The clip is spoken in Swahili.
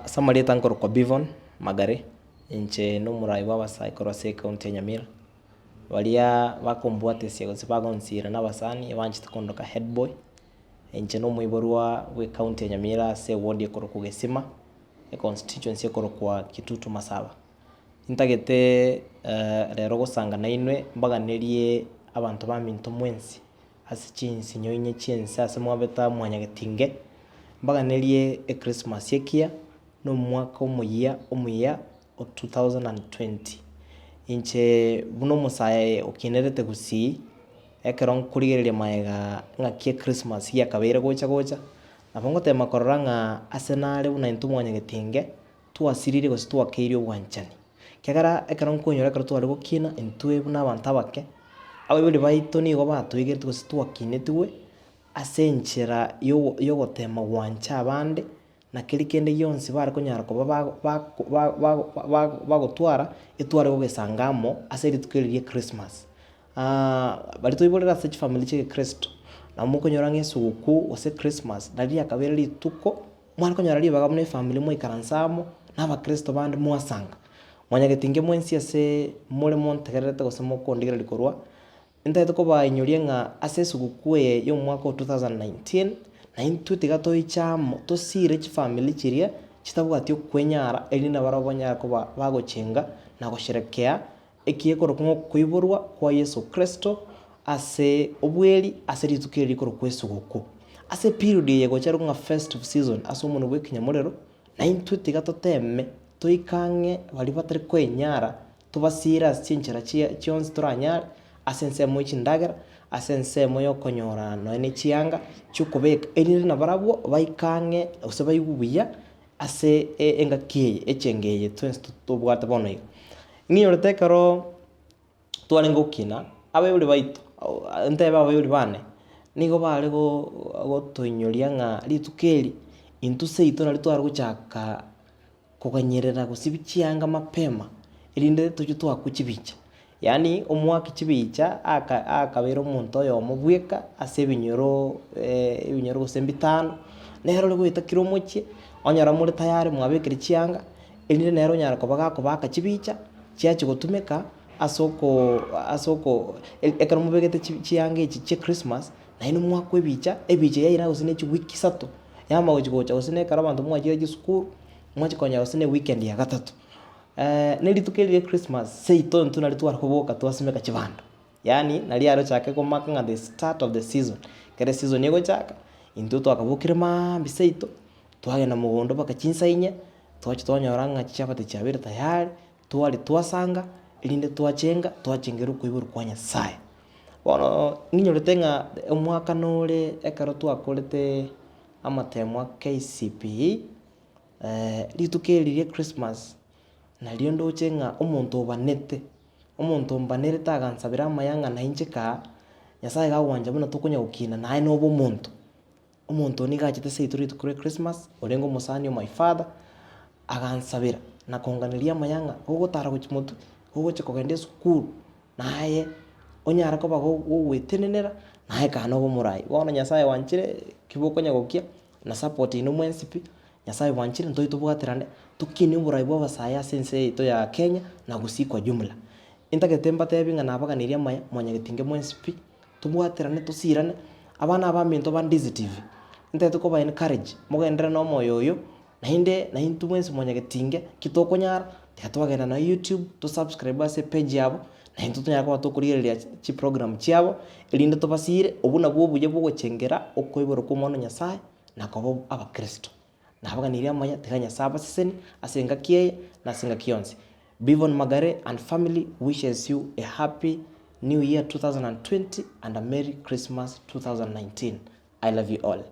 Samari tankoro kwa Bivon Magare inche n'umurai w'abasai korose county ya Nyamira walia bakombwate siego sibagonzira n'abasani abanchite kondoka headboy inche n'umuiborwa we county ya Nyamira se ward ekoro kugesima e constituency ekoro kwa Kitutu Masaba intagete rero gosanga nainwe mbaganirie abantu baminto mwensi asichinsi nyoinye chensi asemwabeta mwanyagetinge mbaganirie e Christmas yekia no mwaka omuya of 2020 inche buno musaye okinerete gusi ekero nkurigereria maega ng'akie Christmas ya kabere gocha nabongo tema kororanga Arsenal buna into mwanyagetinge twasirire gosi twakeirio bwanchani kegara ekero nkonyora ekero twari gokina intwe buna abantu abake abebuli baito nigo batwigerete gosi twakinetiwe ase enchera yogotema gwancha abande na keri kende yonsi bare konyara koba bagotwara etware gogesangamo ase ritukeririe Christmas bari toiborera ase family cheke Kristo na mukonyora ng'esuguku ose Christmas nari akabere rituko mwana konyara ribaga mune family mwe ikaransamo n'aba Kristo bande mwasanga mwanyagetinge mwensi ase mure montegerete gose mokondigera rikorwa entaite ko bainyorie ng'a ase suguku yo mwaka 2019 na intu tigato ichamo tosire chi family chiria chitabwatio kwenyara elina barabanya ko bagochenga na gosherekea ekiekoro kungo kuiborwa kwa Yesu Kristo ase obweli ase ritukire rikoro kwesuguku ase period yego chero nga festive season ase umuntu bw'ikinyamurero na intu tigato teme toikange bali batari kwenyara tubasira chinchera chionzi turanyara asense mo chindagera asense mo yokonyora no ene chianga chukobeka erire na barabwo baikange ose bayigubuya ase engakiye echengeye twenst tubwata bono igo ngiyorete karo twale ngokina abebuli baito nteba abebuli bane nigo bale gotoinyoria ng'a ritukeri intu seito nari twari guchaka kuganyerera gusibichianga mapema erinde toju twakuchibicha yani omwaka chibicha akabera omonto oyo omobweka ase ebinyoro gose 5 nero rwita kiro mochie onyara muri tayari mwabekire chianga erinde nero nyara kobaka chibicha chiachi gotumeka asoko ekero mubegete chianga echi che Christmas na ino mwaka ebicha yaira gose ne wiki sato yama gocha gose ne karabantu mwagire gisukuru mwachikonya gose ne weekend ya gatatu neritukeririe Christmas seito ntu nari twari kuboka twasimeka chibando yani nari aro chake ko marking at the start of the season kere season yego chaka intu twakabukire mambi seito twagenda mugondo baka chinsainya twachitonyora ng'a chapati chabire tayari twasanga ilinde twachengeru kuiburu kwa Nyasaye bono nginyorete ng'a omwaka nore ekero twakorete amatemwa KCPE ritukeririe Christmas na riondo chenga omonto mbanerete agansabira amayanga na incheka Nyasaye gawanja buna tokonya gukina naye nobo omonto ni gachite seito ritukure Christmas orengo musani my father agansabira na konganiria amayanga gogotara guchimoto gogoche kogende sukuru naye onyara ko bagwetenenera naye kana bo murai bona Nyasaye wanchire kibokonya gokia na support ino mwensipi Nyasaye wanchire ntoito bwaterane tukini uburai bwa basaya sense ito ya Kenya na gusikwa jumla intagetemba tebinga nabaganiria maya mwanyagetinge mwensipi tubwaterane tusirane abana abaminto bandizitive intaito ko ba encourage mugendera no moyoyo na intu mwensi mwanyagetinge kitokonyara twagenda na YouTube to subscribe ase page yabo na intu tunyaka batokurigereria chi program chiabo elinde tobasire obuna bwobuye bwogochengera okoiboro kumono Nyasaye na kobo abakristo nabaganiria maya teganya saba seseni asenga kieye na senga kionzi. Bivon Magare and family wishes you a happy new year 2020 and a merry Christmas 2019. I love you all.